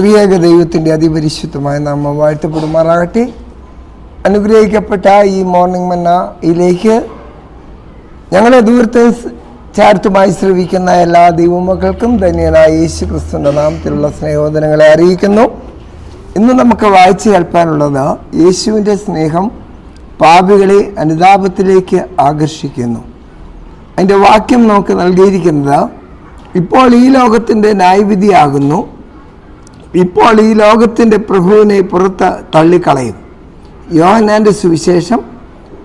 ത്രിയേക ദൈവത്തിൻ്റെ അതിപരിശുദ്ധമായ നാമം വാഴ്ത്തപ്പെടുമാറാകട്ടെ. അനുഗ്രഹിക്കപ്പെട്ട ഈ മോർണിംഗ് മന്നയിലേക്ക് ഞങ്ങളെ ദൂരത്തെ ചാർത്തുമായി ശ്രവിക്കുന്ന എല്ലാ ദൈവമക്കൾക്കും ധന്യനായ യേശു ക്രിസ്തുവിൻ്റെ നാമത്തിലുള്ള സ്നേഹോദനങ്ങളെ അറിയിക്കുന്നു. ഇന്ന് നമുക്ക് വായിച്ചു കേൾപ്പാനുള്ളത് യേശുവിൻ്റെ സ്നേഹം പാപികളെ അനുതാപത്തിലേക്ക് ആകർഷിക്കുന്നു. അതിൻ്റെ വാക്യം നമുക്ക് നൽകിയിരിക്കുന്നത്, ഇപ്പോൾ ഈ ലോകത്തിൻ്റെ ന്യായവിധിയാകുന്നു, ഇപ്പോൾ ഈ ലോകത്തിൻ്റെ പ്രഭുവിനെ പുറത്ത് തള്ളിക്കളയും. യോഹന്നാൻ്റെ സുവിശേഷം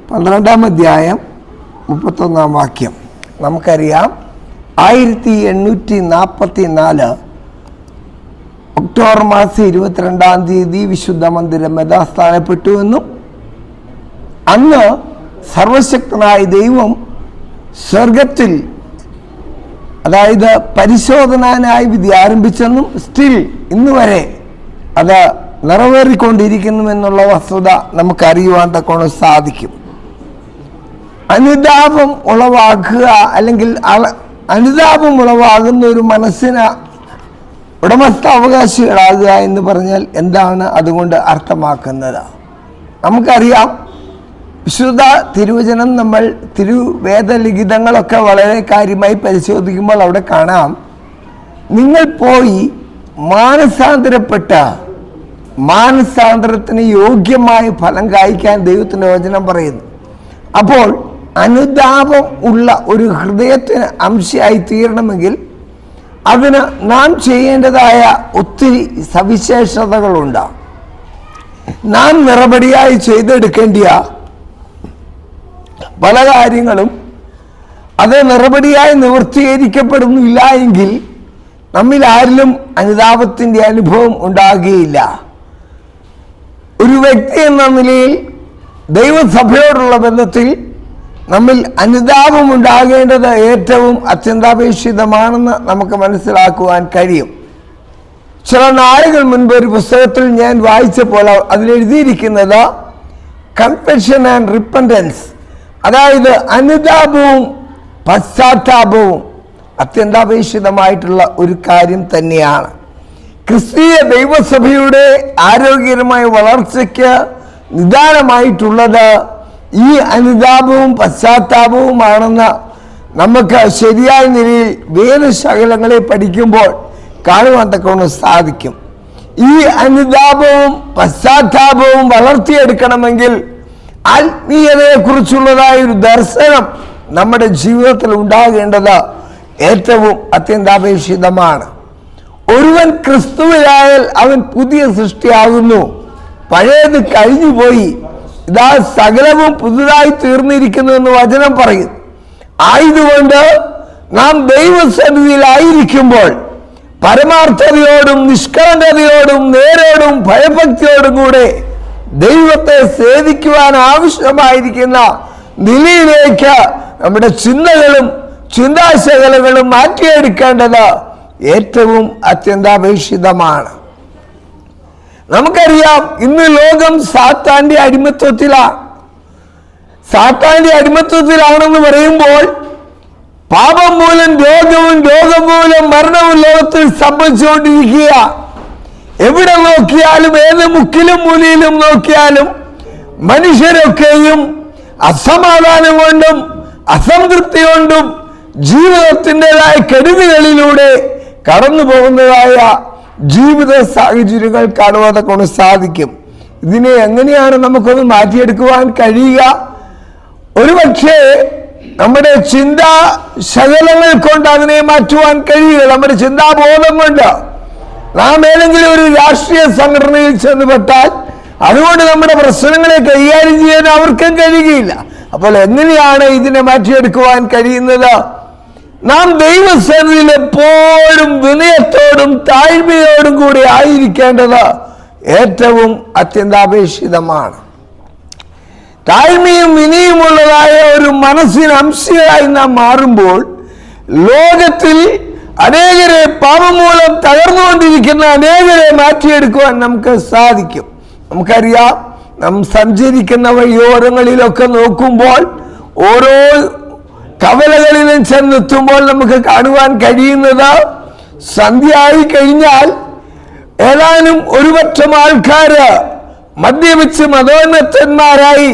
12-ാം അധ്യായം 31-ാം വാക്യം. നമുക്കറിയാം, 1844 ഒക്ടോബർ മാസം 22-ാം തീയതി വിശുദ്ധ മന്ദിരം യഥാസ്ഥാനപ്പെട്ടുവെന്നും അന്ന് സർവശക്തനായ ദൈവം സ്വർഗത്തിൽ, അതായത് പരിശോധനാനായ വിധി ആരംഭിച്ചെന്നും സ്റ്റിൽ ഇന്ന് വരെ അത് നിറവേറിക്കൊണ്ടിരിക്കുന്നുവെന്നുള്ള വസ്തുത നമുക്കറിയുവാൻ തക്കോണം സാധിക്കും. അനുതാപം ഉളവാക്കുക, അല്ലെങ്കിൽ അനുതാപം ഉളവാകുന്ന ഒരു മനസ്സിന് ഉടമസ്ഥാവകാശികളാകുക എന്ന് പറഞ്ഞാൽ എന്താണ് അതുകൊണ്ട് അർത്ഥമാക്കുന്നത്? നമുക്കറിയാം, വിശുദ്ധ തിരുവചനം, നമ്മൾ തിരുവേദലിഖിതങ്ങളൊക്കെ വളരെ കാര്യമായി പരിശോധിക്കുമ്പോൾ അവിടെ കാണാം, നിങ്ങൾ പോയി മാനസാന്തരത്തിന് യോഗ്യമായ ഫലം കായ്ക്കാൻ ദൈവത്തിൻ്റെ വചനം പറയുന്നു. അപ്പോൾ അനുതാപം ഉള്ള ഒരു ഹൃദയത്തിന് അംശമായി തീരണമെങ്കിൽ അതിന് നാം ചെയ്യേണ്ടതായ ഒത്തിരി സവിശേഷതകളുണ്ട്. നാം നിറപടിയായി ചെയ്തെടുക്കേണ്ടിയ പല കാര്യങ്ങളും അത് നിറപടിയായി നിവൃത്തീകരിക്കപ്പെടുന്നില്ല എങ്കിൽ നമ്മിൽ ആരിലും അനുതാപത്തിൻ്റെ അനുഭവം ഉണ്ടാകുകയില്ല. ഒരു വ്യക്തി എന്ന നിലയിൽ ദൈവസഭയോടുള്ള ബന്ധത്തിൽ നമ്മിൽ അനുതാപം ഉണ്ടാകേണ്ടത് ഏറ്റവും അത്യന്താപേക്ഷിതമാണെന്ന് നമുക്ക് മനസ്സിലാക്കുവാൻ കഴിയും. ചില നാളുകൾ മുൻപ് ഒരു പുസ്തകത്തിൽ ഞാൻ വായിച്ചപ്പോൾ അതിലെഴുതിയിരിക്കുന്നത് കൺഫെഷൻ ആൻഡ് റിപ്പൻറ്റൻസ്, അതായത് അനുതാപവും പശ്ചാത്താപവും അത്യന്താപേക്ഷിതമായിട്ടുള്ള ഒരു കാര്യം തന്നെയാണ്. ക്രിസ്തീയ ദൈവസഭയുടെ ആരോഗ്യകരമായ വളർച്ചയ്ക്ക് നിദാനമായിട്ടുള്ളത് ഈ അനുതാപവും പശ്ചാത്താപവുമാണെന്ന് നമുക്ക് ശരിയായ നിലയിൽ വേദശകലങ്ങളെ പഠിക്കുമ്പോൾ കാണുവാൻ തക്കവണ്ണം സാധിക്കും. ഈ അനുതാപവും പശ്ചാത്താപവും വളർത്തിയെടുക്കണമെങ്കിൽ ആത്മീയതയെക്കുറിച്ചുള്ളതായ ഒരു ദർശനം നമ്മുടെ ജീവിതത്തിൽ ഉണ്ടാകേണ്ടത് ഏറ്റവും അത്യന്താപേക്ഷിതമാണ്. ഒരുവൻ ക്രിസ്തുവിലായാൽ അവൻ പുതിയ സൃഷ്ടിയാകുന്നു, പഴയത് കഴിഞ്ഞുപോയി, ഇതാ സകലവും പുതുതായി തീർന്നിരിക്കുന്നു എന്ന് വചനം പറയും. ആയതുകൊണ്ട് നാം ദൈവസന്നിധിയിലായിരിക്കുമ്പോൾ പരമാർത്ഥതയോടും നിഷ്കളങ്കതയോടും നേരോടും ഭയഭക്തിയോടും കൂടെ ദൈവത്തെ സേവിക്കുവാൻ ആവശ്യമായിരിക്കുന്ന നിലയിലേക്ക് നമ്മുടെ ചിന്തകളും ചിന്താശകലങ്ങളും മാറ്റിയെടുക്കേണ്ടത് ഏറ്റവും അത്യന്താപേക്ഷിതമാണ്. നമുക്കറിയാം, ഇന്ന് ലോകം സാത്താന്റെ അടിമത്വത്തിലാണെന്ന് പറയുമ്പോൾ പാപം മൂലം രോഗവും, രോഗം മൂലം മരണവും ലോകത്തിൽ സംഭവിച്ചുകൊണ്ടിരിക്കുക. എവിടെ നോക്കിയാലും, ഏത് മുക്കിലും മൂലയിലും നോക്കിയാലും മനുഷ്യരൊക്കെയും അസമാധാനം കൊണ്ടും അസംതൃപ്തി കൊണ്ടും ജീവിതത്തിൻ്റെതായ കെടുതികളിലൂടെ കടന്നു പോകുന്നതായ ജീവിത സാഹചര്യങ്ങൾ കാണുവാൻ കൊണ്ട് സാധിക്കും. ഇതിനെ എങ്ങനെയാണ് നമുക്കൊന്ന് മാറ്റിയെടുക്കുവാൻ കഴിയുക? ഒരുപക്ഷെ നമ്മുടെ ചിന്താ ശകലങ്ങൾ കൊണ്ട് അതിനെ മാറ്റുവാൻ കഴിയുക. നമ്മുടെ ചിന്താബോധം കൊണ്ട് നാം ഏതെങ്കിലും ഒരു രാഷ്ട്രീയ സംഘടനയിൽ ചെന്നുപെട്ടാൽ അതുകൊണ്ട് നമ്മുടെ പ്രശ്നങ്ങളെ കൈകാര്യം ചെയ്യാൻ അവർക്കും കഴിയുകയില്ല. അപ്പോൾ എങ്ങനെയാണ് ഇതിനെ മാറ്റിയെടുക്കുവാൻ കഴിയുന്നത്? നാം ദൈവസന്നിധിയിൽ എപ്പോഴും വിനയത്തോടും താഴ്മയോടും കൂടി ആയിരിക്കേണ്ടത് ഏറ്റവും അത്യന്താപേക്ഷിതമാണ്. താഴ്മയും വിനയമുള്ളതായ ഒരു മനസ്സിന് അംശയായി നാം മാറുമ്പോൾ ലോകത്തിൽ അനേകരെ പാപം മൂലം തകർന്നുകൊണ്ടിരിക്കുന്ന അനേകരെ മാറ്റിയെടുക്കുവാൻ നമുക്ക് സാധിക്കും. നമുക്കറിയാം, നാം സഞ്ചരിക്കുന്ന വഴിയോരങ്ങളിലൊക്കെ നോക്കുമ്പോൾ ഓരോ കവലകളിലും ചെന്നെത്തുമ്പോൾ നമുക്ക് കാണുവാൻ കഴിയുന്നത്, സന്ധ്യയായി കഴിഞ്ഞാൽ ഏതാനും ഒരുപറ്റം ആൾക്കാര് മദ്യപിച്ച് മതോന്നതന്മാരായി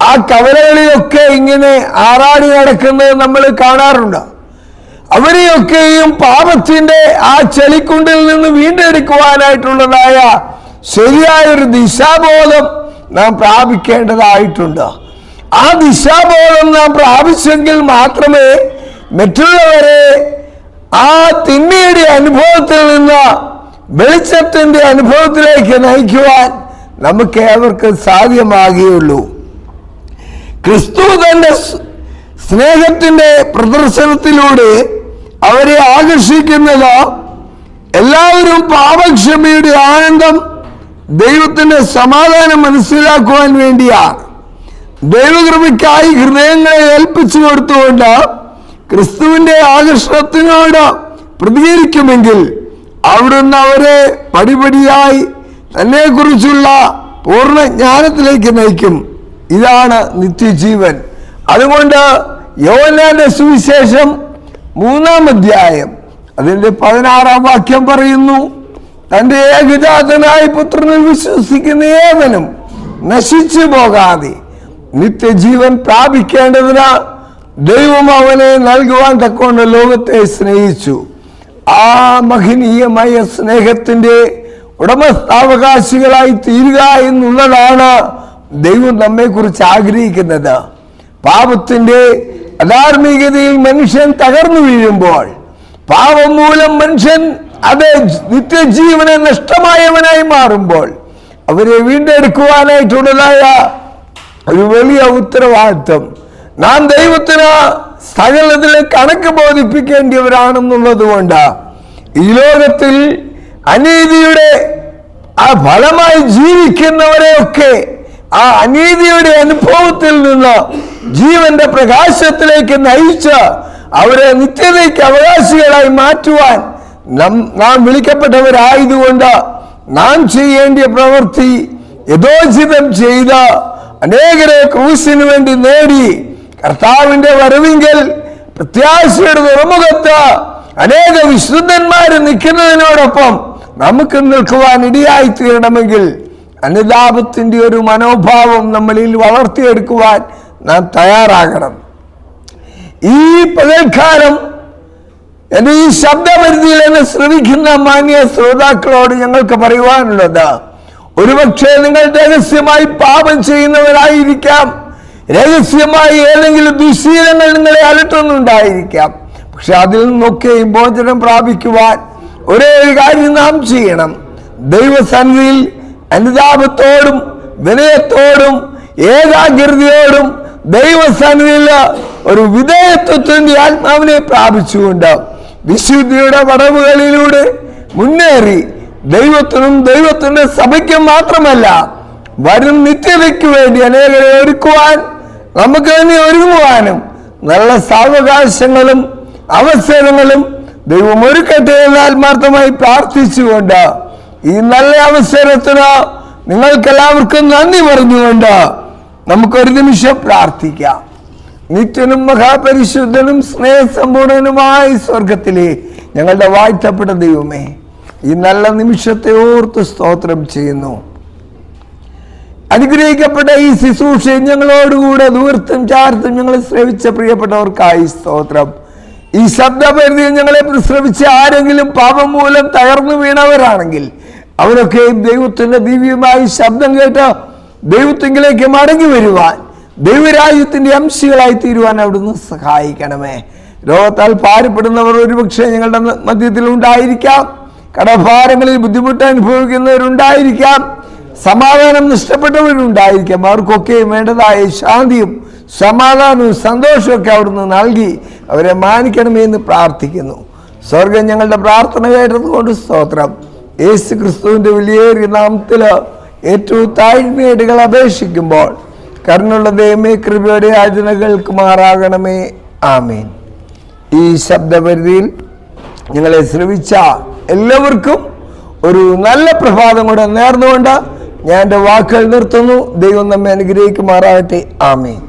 ആ കവലകളിലൊക്കെ ഇങ്ങനെ ആറാടി നടക്കുന്നത് നമ്മൾ കാണാറുണ്ട്. അവരെയൊക്കെയും പാപത്തിന്റെ ആ ചെളിക്കുണ്ടിൽ നിന്ന് വീണ്ടെടുക്കുവാനായിട്ടുള്ളതായ ശരിയായൊരു ദിശാബോധം നാം പ്രാപിക്കേണ്ടതായിട്ടുണ്ട്. ആ ദിശാബോധം നാം പ്രാപിച്ചെങ്കിൽ മാത്രമേ മറ്റുള്ളവരെ ആ തിന്മയുടെ അനുഭവത്തിൽ നിന്ന് വെളിച്ചത്തിന്റെ അനുഭവത്തിലേക്ക് നയിക്കുവാൻ നമുക്ക് അവർക്ക് സാധ്യമാകുകയുള്ളൂ. ക്രിസ്തു തന്റെ സ്നേഹത്തിന്റെ പ്രദർശനത്തിലൂടെ അവരെ ആകർഷിക്കുന്നത് എല്ലാവരും പാപക്ഷമയുടെ ആനന്ദം, ദൈവത്തിന്റെ സമാധാനം മനസ്സിലാക്കുവാൻ വേണ്ടിയാണ്. ദൈവകൃപയ്ക്കായി ഹൃദയങ്ങളെ ഏൽപ്പിച്ചു കൊടുത്തുകൊണ്ട് ക്രിസ്തുവിന്റെ ആകർഷണത്തിനോട് പ്രതികരിക്കുമെങ്കിൽ അവിടുന്ന് അവരെ പടിപടിയായി തന്നെ കുറിച്ചുള്ള പൂർണ്ണ ജ്ഞാനത്തിലേക്ക് നയിക്കും. ഇതാണ് നിത്യജീവൻ. അതുകൊണ്ട് യോഹന്നാന്റെ സുവിശേഷം 3-ാം അധ്യായം അതിന്റെ 16-ാം വാക്യം പറയുന്നു, തന്റെ ഏകജാതനായ പുത്രനിൽ വിശ്വസിക്കുന്ന ഏവനും നശിച്ചു പോകാതെ നിത്യജീവൻ പ്രാപിക്കേണ്ടതിന് ദൈവം അവനെ നൽകുവാൻ തക്കൊണ്ട് ലോകത്തെ സ്നേഹിച്ചു. ആ മഹനീയമായ സ്നേഹത്തിന്റെ ഉടമസ്ഥാവകാശികളായി തീരുക എന്നുള്ളതാണ് ദൈവം നമ്മെ കുറിച്ച് ആഗ്രഹിക്കുന്നത്. പാപത്തിന്റെ അധാർമികതയിൽ മനുഷ്യൻ തകർന്നു വീഴുമ്പോൾ, പാപം മൂലം മനുഷ്യൻ അത് നിത്യജീവനെ നഷ്ടമായവനായി മാറുമ്പോൾ അവരെ വീണ്ടെടുക്കുവാനായിട്ടുള്ളതായ ഒരു വലിയ ഉത്തരവാദിത്വം നാം ദൈവത്തിന് സകലത്തിലെ കണക്ക് ബോധിപ്പിക്കേണ്ടിയവരാണെന്നുള്ളത് കൊണ്ട് ഈ ലോകത്തിൽ അനീതിയുടെ ആ ഫലമായി ജീവിക്കുന്നവരെയൊക്കെ ആ അനീതിയുടെ അനുഭവത്തിൽ നിന്ന് ജീവന്റെ പ്രകാശത്തിലേക്ക് നയിച്ച് അവരെ നിത്യതയ്ക്ക് അവകാശികളായി മാറ്റുവാൻ നാം വിളിക്കപ്പെട്ടവരായതുകൊണ്ട് നാം ചെയ്യേണ്ടിയ പ്രവൃത്തി യഥോചിതം ചെയ്ത് അനേകരെ ക്രൂശിനു വേണ്ടി നേടി കർത്താവിന്റെ വരവിങ്കൽ പ്രത്യാശയുടെ തുറമുഖത്ത് അനേക വിശുദ്ധന്മാര് നിൽക്കുന്നതിനോടൊപ്പം നമുക്ക് നിൽക്കുവാൻ ഇടയായി തീരണമെങ്കിൽ അനുതാപത്തിന്റെ ഒരു മനോഭാവം നമ്മളിൽ വളർത്തിയെടുക്കുവാൻ നാം തയ്യാറാകണം. ഈ പകൽക്കാലം എന്റെ ഈ ശബ്ദപരിധിയിൽ എന്നെ ശ്രമിക്കുന്ന മാന്യ ശ്രോതാക്കളോട് ഞങ്ങൾക്ക് പറയുവാനുള്ളത്, ഒരുപക്ഷെ നിങ്ങൾ രഹസ്യമായി പാപം ചെയ്യുന്നവരായിരിക്കാം, രഹസ്യമായി ഏതെങ്കിലും ദുശീലങ്ങൾ നിങ്ങളെ അലട്ടുന്നുണ്ടായിരിക്കാം. പക്ഷെ അതിൽ നിന്നൊക്കെ മോചനം പ്രാപിക്കുവാൻ ഒരേ ഒരു കാര്യം നാം ചെയ്യണം. ദൈവസന്നിധിയിൽ അനുതാപത്തോടും വിനയത്തോടും ഏകാഗ്രതയോടും ദൈവസന്നിധിയിൽ ഒരു വിധേയത്വത്തിന്റെ ആത്മാവിനെ പ്രാപിച്ചുകൊണ്ട് വിശുദ്ധിയുടെ പടവുകളിലൂടെ മുന്നേറി ദൈവത്തിനും ദൈവത്തിന്റെ സഭയ്ക്കും മാത്രമല്ല വരും നിത്യതയ്ക്ക് വേണ്ടി അനേകരെ ഒരുക്കുവാൻ നമുക്ക് തന്നെ ഒരുങ്ങുവാനും നല്ല സാവകാശങ്ങളും അവസരങ്ങളും ദൈവം ഒരുക്കട്ടെ എന്ന് ആത്മാർത്ഥമായി പ്രാർത്ഥിച്ചുകൊണ്ട് ഈ നല്ല അവസരത്തിന് നിങ്ങൾക്കെല്ലാവർക്കും നന്ദി പറഞ്ഞുകൊണ്ട് നമുക്കൊരു നിമിഷം പ്രാർത്ഥിക്കാം. നിത്യനും മഹാപരിശുദ്ധനും സ്നേഹസമ്പൂർണനുമായ സ്വർഗത്തിലെ ഞങ്ങളുടെ വാഴ്ത്തപ്പെട്ട ദൈവമേ, ഈ നല്ല നിമിഷത്തെ ഓർത്ത് സ്തോത്രം ചെയ്യുന്നു. അനുഗ്രഹിക്കപ്പെട്ട ഈ ശുശ്രൂഷയും ഞങ്ങളോടുകൂടെ ദൂരത്തും ചാർത്തും ഞങ്ങളെ ശ്രവിച്ച പ്രിയപ്പെട്ടവർക്കായി സ്തോത്രം. ഈ ശബ്ദപരിധിയിൽ ഞങ്ങളെ ശ്രവിച്ച ആരെങ്കിലും പാപം മൂലം തകർന്നു വീണവരാണെങ്കിൽ അവരൊക്കെയും ദൈവത്തിന്റെ ദിവ്യമായ ശബ്ദം കേട്ട് ദൈവത്തിങ്കിലേക്ക് മടങ്ങി വരുവാൻ, ദൈവരാജ്യത്തിന്റെ അംശികളായി തീരുവാൻ അവിടുന്ന് സഹായിക്കണമേ. രോഗത്താൽ ഭാരപ്പെടുന്നവർ ഒരുപക്ഷെ ഞങ്ങളുടെ മധ്യത്തിൽ ഉണ്ടായിരിക്കാം, കടഭാരങ്ങളിൽ ബുദ്ധിമുട്ട് അനുഭവിക്കുന്നവരുണ്ടായിരിക്കാം, സമാധാനം നഷ്ടപ്പെട്ടവരുണ്ടായിരിക്കാം. അവർക്കൊക്കെയും വേണ്ടതായ ശാന്തിയും സമാധാനവും സന്തോഷമൊക്കെ അവിടുന്ന് നൽകി അവരെ മാനിക്കണമേ എന്ന് പ്രാർത്ഥിക്കുന്നു. സ്വർഗം ഞങ്ങളുടെ പ്രാർത്ഥന കേട്ടതുകൊണ്ട് സ്തോത്രം. യേശു ക്രിസ്തുവിന്റെ വലിയേറിയ നാമത്തിൽ ഏറ്റവും താഴ്മയേടുകൾ അപേക്ഷിക്കുമ്പോൾ കരുണയുള്ള ദൈവമേ, കൃപയുടെ യാചനകൾക്ക് മാറാകണമേ. ആമേൻ. ഈ ശബ്ദപരിധിയിൽ ഞങ്ങളെ ശ്രവിച്ച എല്ലാവർക്കും ഒരു നല്ല പ്രഭാതം കൂടെ നേർന്നുകൊണ്ട് ഞാൻ എൻ്റെ വാക്കുകൾ നിർത്തുന്നു. ദൈവം നമ്മെ അനുഗ്രഹിക്കുമാറാകട്ടെ. ആമേൻ.